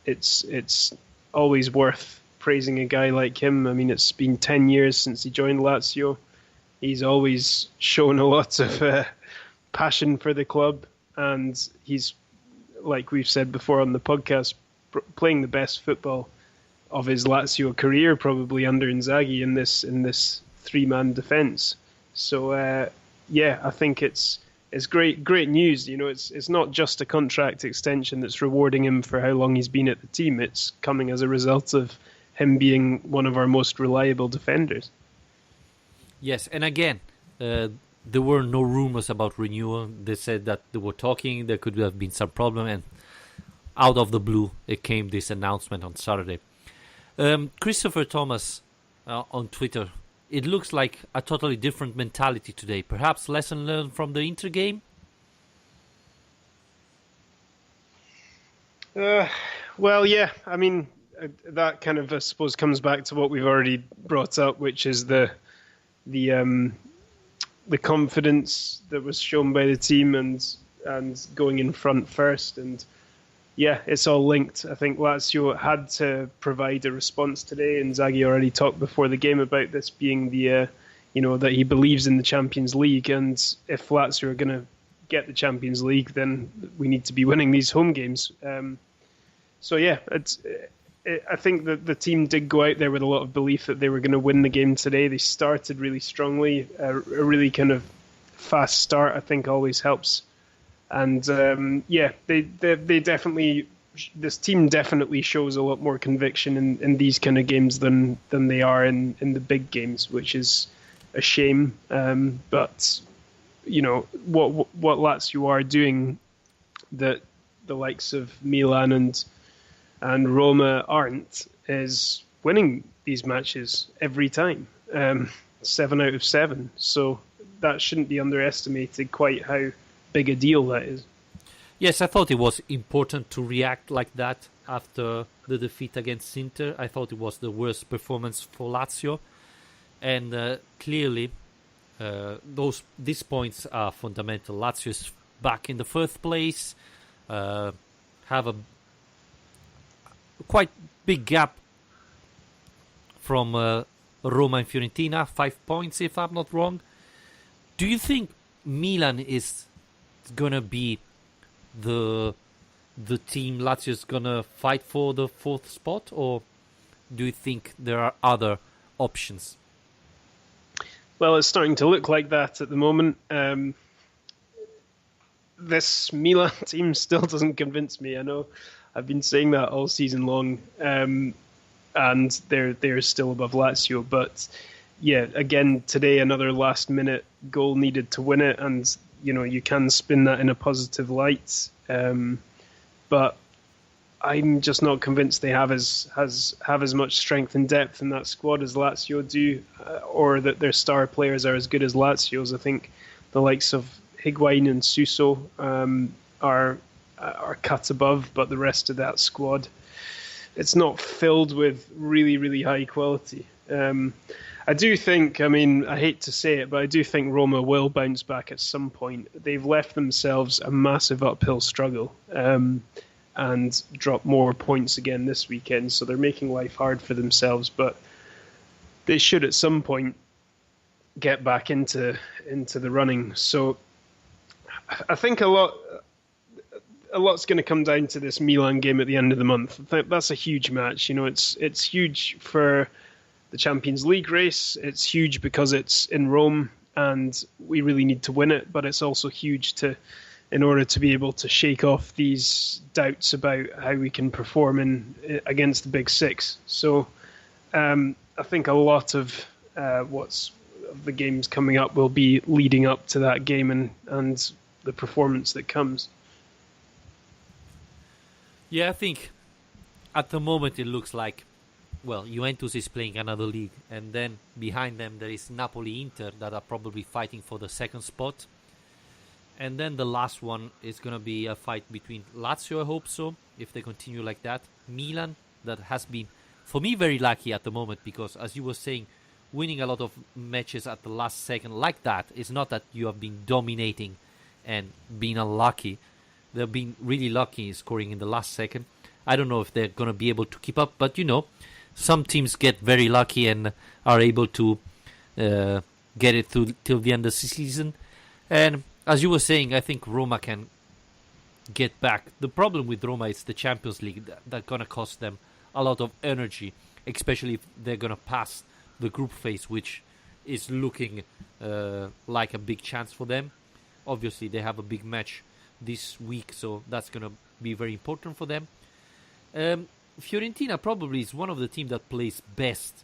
it's always worth praising a guy like him. I mean, it's been 10 years since he joined Lazio. He's always shown a lot of passion for the club, and he's, like we've said before on the podcast, playing the best football of his Lazio career, probably under Inzaghi in this three-man defence. So yeah, I think it's great news. It's not just a contract extension that's rewarding him for how long he's been at the team. It's coming as a result of him being one of our most reliable defenders. Yes, and again, there were no rumors about renewal. They said that they were talking. There could have been some problem, and out of the blue, it came this announcement on Saturday. Christopher Thomas on Twitter. It looks like a totally different mentality today. Perhaps lesson learned from the Inter game? Well, yeah. I mean, that kind of, I suppose, comes back to what we've already brought up, which is the confidence that was shown by the team and going in front first. And yeah, it's all linked. I think Lazio had to provide a response today, and Inzaghi already talked before the game about this being the, that he believes in the Champions League, and if Lazio are going to get the Champions League, then we need to be winning these home games. So yeah, I think that the team did go out there with a lot of belief that they were going to win the game today. They started really strongly. A really kind of fast start, I think, always helps. And yeah, they definitely, this team definitely shows a lot more conviction in these kind of games than they are in the big games, which is a shame. But what Lazio are doing that the likes of Milan and Roma aren't is winning these matches every time, 7 out of 7. So that shouldn't be underestimated quite how big a deal that is. Yes, I thought it was important to react like that after the defeat against Inter. I thought it was the worst performance for Lazio, and clearly these points are fundamental. Lazio is back in the first place, have a quite big gap from Roma and Fiorentina, 5 points if I'm not wrong. Do you think Milan is gonna be the team Lazio is gonna fight for the 4th spot, or do you think there are other options? Well, it's starting to look like that at the moment. This Milan team still doesn't convince me. I know I've been saying that all season long, and they're still above Lazio. But yeah, again today, another last-minute goal needed to win it, and you can spin that in a positive light. But I'm just not convinced they have as much strength and depth in that squad as Lazio do, or that their star players are as good as Lazio's. I think the likes of Higuain and Suso are cut above, but the rest of that squad, it's not filled with really, really high quality. I do think, I mean, I hate to say it, but I do think Roma will bounce back at some point. They've left themselves a massive uphill struggle and drop more points again this weekend, so they're making life hard for themselves, but they should at some point get back into the running. So I think a lot's going to come down to this Milan game at the end of the month. I think that's a huge match. It's huge for the Champions League race. It's huge because it's in Rome and we really need to win it, but it's also huge in order to be able to shake off these doubts about how we can perform against the Big Six. So I think a lot of the games coming up will be leading up to that game and the performance that comes. Yeah, I think at the moment it looks like, well, Juventus is playing another league, and then behind them there is Napoli, Inter that are probably fighting for the second spot. And then the last one is going to be a fight between Lazio, I hope so, if they continue like that. Milan, that has been, for me, very lucky at the moment, because as you were saying, winning a lot of matches at the last second like that is not that you have been dominating and being unlucky. They've been really lucky in scoring in the last second. I don't know if they're going to be able to keep up, but some teams get very lucky and are able to get it through till the end of the season. And as you were saying, I think Roma can get back. The problem with Roma is the Champions League. That's going to cost them a lot of energy, especially if they're going to pass the group phase, which is looking like a big chance for them. Obviously, they have a big match this week, so that's going to be very important for them. Fiorentina probably is one of the teams that plays best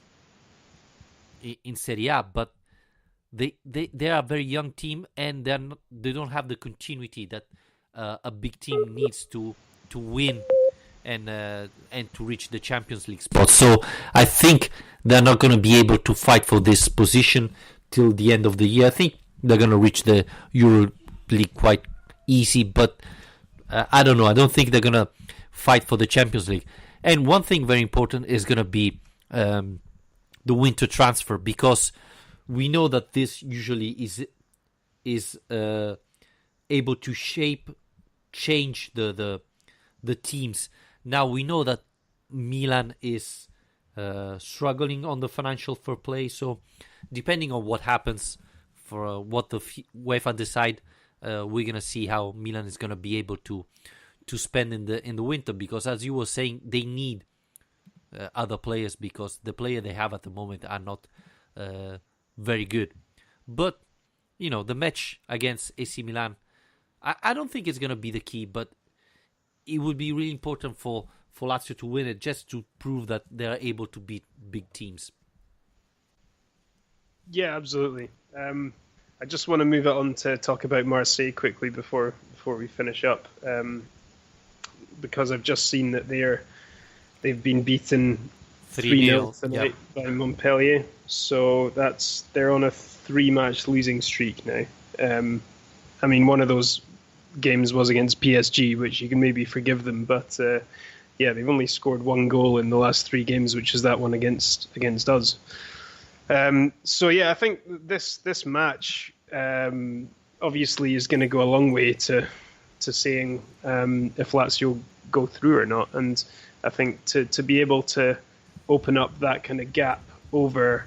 in Serie A, but they are a very young team, and they don't have the continuity that a big team needs to win and to reach the Champions League spot. So I think they're not going to be able to fight for this position till the end of the year. I think they're going to reach the Euro League quite easy, but I don't know. I don't think they're going to fight for the Champions League. And one thing very important is going to be the winter transfer, because we know that this usually is able to change the teams. Now we know that Milan is struggling on the financial fair play, so depending on what happens for what the UEFA decide, we're gonna see how Milan is gonna be able to spend in the winter, because as you were saying, they need other players, because the player they have at the moment are not very good. But the match against AC Milan, I don't think it's gonna be the key, but it would be really important for Lazio to win it, just to prove that they are able to beat big teams. Yeah, absolutely. I just want to move it on to talk about Marseille quickly before we finish up, because I've just seen that they've been beaten 3-0 tonight by Montpellier. So they're on a 3-match losing streak now. I mean, one of those games was against PSG, which you can maybe forgive them, but they've only scored 1 goal in the last 3 games, which is that one against us. I think this match obviously is going to go a long way to saying if Lazio go through or not. And I think to be able to open up that kind of gap over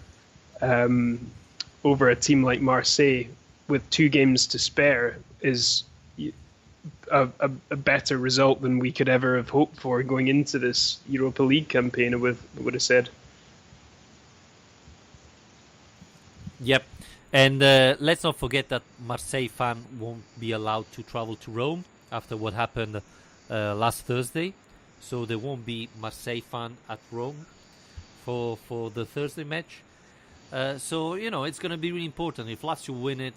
a team like Marseille with 2 games to spare is a better result than we could ever have hoped for going into this Europa League campaign, I would have said. Yep. And let's not forget that Marseille fan won't be allowed to travel to Rome after what happened last Thursday. So there won't be Marseille fan at Rome for the Thursday match. So it's going to be really important. If Lazio win it,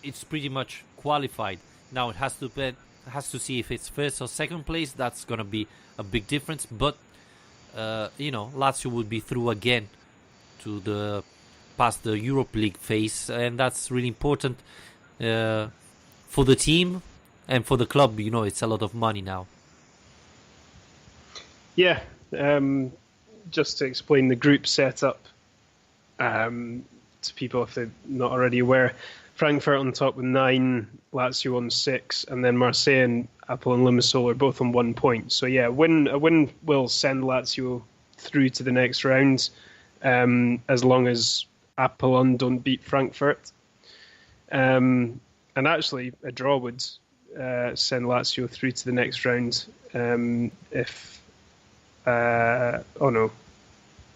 it's pretty much qualified. Now it has to see if it's first or second place. That's going to be a big difference. But Lazio would be through again to past the Europa League phase, and that's really important for the team and for the club. It's a lot of money now. Yeah. Just to explain the group setup to people if they're not already aware, Frankfurt on top with 9, Lazio on 6, and then Marseille and Apple and Limassol are both on 1 point. So yeah, a win will send Lazio through to the next round, as long as Apollon don't beat Frankfurt. And actually, a draw would send Lazio through to the next round if... oh no,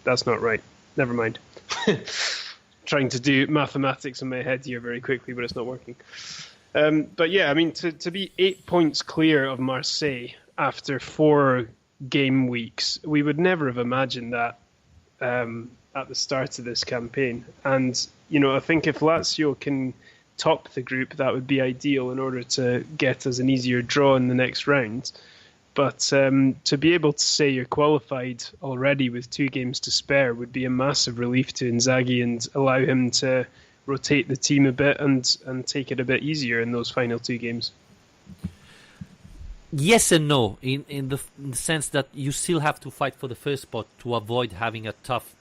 that's not right. Never mind. Trying to do mathematics in my head here very quickly, but it's not working. But yeah, I mean, to be 8 points clear of Marseille after 4 game weeks. We would never have imagined that at the start of this campaign. And, I think if Lazio can top the group, that would be ideal in order to get us an easier draw in the next round. But to be able to say you're qualified already with 2 games to spare would be a massive relief to Inzaghi and allow him to rotate the team a bit and take it a bit easier in those final 2 games. Yes and no, in the sense that you still have to fight for the first spot to avoid having a tough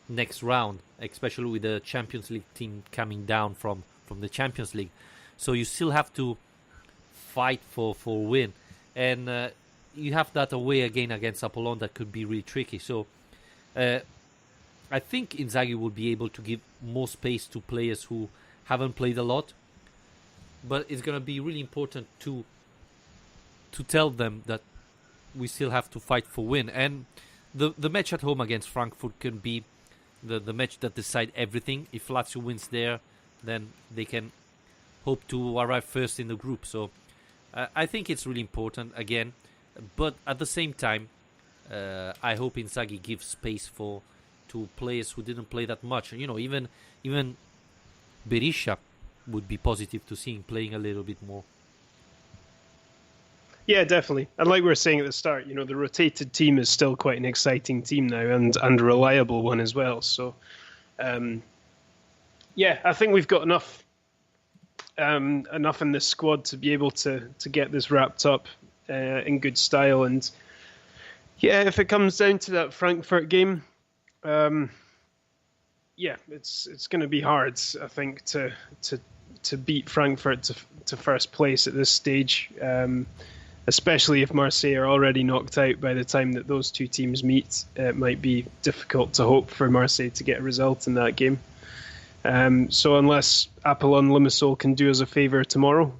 next round, especially with the Champions League team coming down from the Champions League. So you still have to fight for win. And you have that away again against Apollon that could be really tricky. So I think Inzaghi will be able to give more space to players who haven't played a lot. But it's going to be really important to tell them that we still have to fight for win. And the match at home against Frankfurt can be the match that decide everything. If Lazio wins there, then they can hope to arrive first in the group. So I think it's really important again. But at the same time, I hope Inzaghi gives space to players who didn't play that much. Even Berisha would be positive to seeing playing a little bit more. Yeah, definitely. And like we were saying at the start, the rotated team is still quite an exciting team now and a reliable one as well. So, I think we've got enough in this squad to be able to get this wrapped up in good style. And if it comes down to that Frankfurt game, it's going to be hard, I think, to beat Frankfurt to first place at this stage. Especially if Marseille are already knocked out by the time that those 2 teams meet. It might be difficult to hope for Marseille to get a result in that game. So unless Apollon Limassol can do us a favour tomorrow,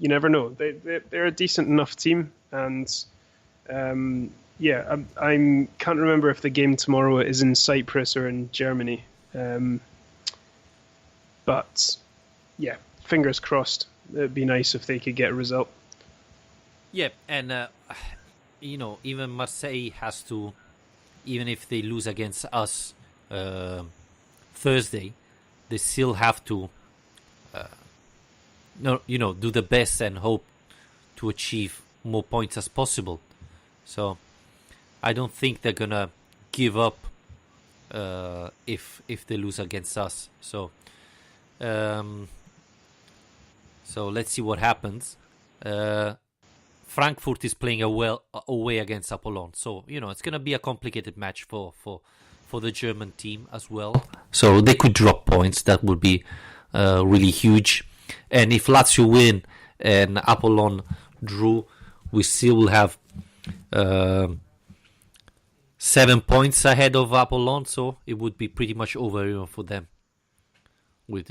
you never know. They're a decent enough team. And I can't remember if the game tomorrow is in Cyprus or in Germany. But fingers crossed. It'd be nice if they could get a result. Yeah, and even Marseille has to, even if they lose against us Thursday, they still have to, do the best and hope to achieve more points as possible. So I don't think they're gonna give up if they lose against us. So let's see what happens. Frankfurt is playing away against Apollon, so it's going to be a complicated match for the German team as well. So they could drop points. That would be really huge. And if Lazio win and Apollon drew, we still will have 7 points ahead of Apollon. So it would be pretty much over for them with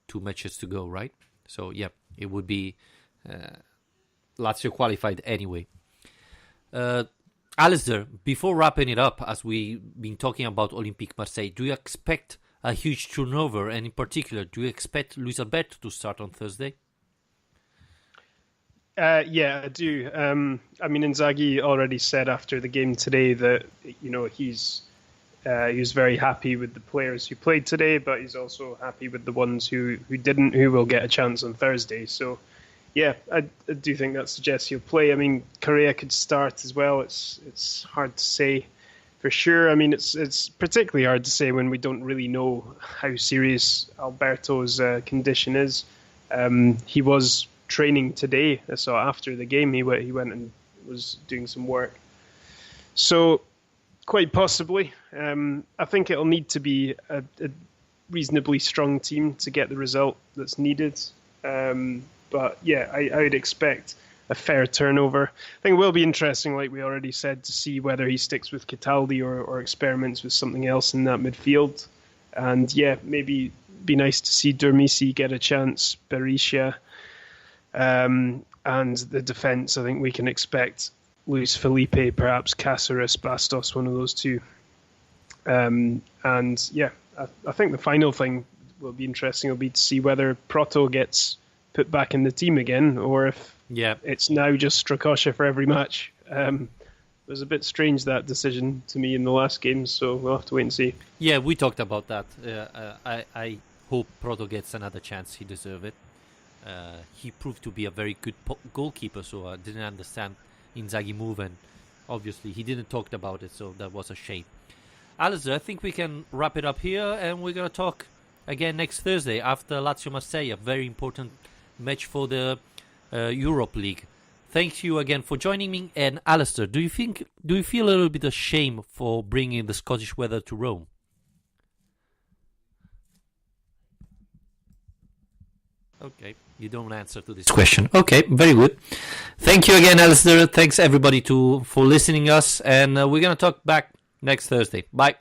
2 matches to go, right? So it would be. Lazio qualified anyway. Alistair, before wrapping it up, as we've been talking about Olympique Marseille, do you expect a huge turnover? And in particular, do you expect Luis Alberto to start on Thursday? I do. Inzaghi already said after the game today that he was very happy with the players who played today, but he's also happy with the ones who didn't, who will get a chance on Thursday. So. Yeah, I do think that suggests he'll play. Correa could start as well. It's hard to say for sure. It's particularly hard to say when we don't really know how serious Alberto's condition is. He was training today, so after the game he went and was doing some work. So quite possibly. I think it'll need to be a reasonably strong team to get the result that's needed. But I would expect a fair turnover. I think it will be interesting, like we already said, to see whether he sticks with Cataldi or experiments with something else in that midfield. And maybe be nice to see Durmisi get a chance, Berisha. And the defence, I think we can expect Luis Felipe, perhaps Cáceres, Bastos, one of those 2. I think the final thing will be interesting will be to see whether Proto gets put back in the team again, or if it's now just Strakosha for every match. was a bit strange, that decision to me in the last game, so we'll have to wait and see. Yeah, we talked about that. I hope Proto gets another chance. He deserves it. He proved to be a very good goalkeeper, so I didn't understand Inzaghi move, and obviously he didn't talk about it, so that was a shame. Alistair, I think we can wrap it up here, and we're going to talk again next Thursday after Lazio-Marseille, a very important match for the Europe League. Thank you again for joining me. And Alistair, do you feel a little bit of shame for bringing the Scottish weather to Rome? Okay, you don't answer to this question. Okay, very good. Thank you again, Alistair. Thanks everybody for listening us, and we're gonna talk back next Thursday. Bye.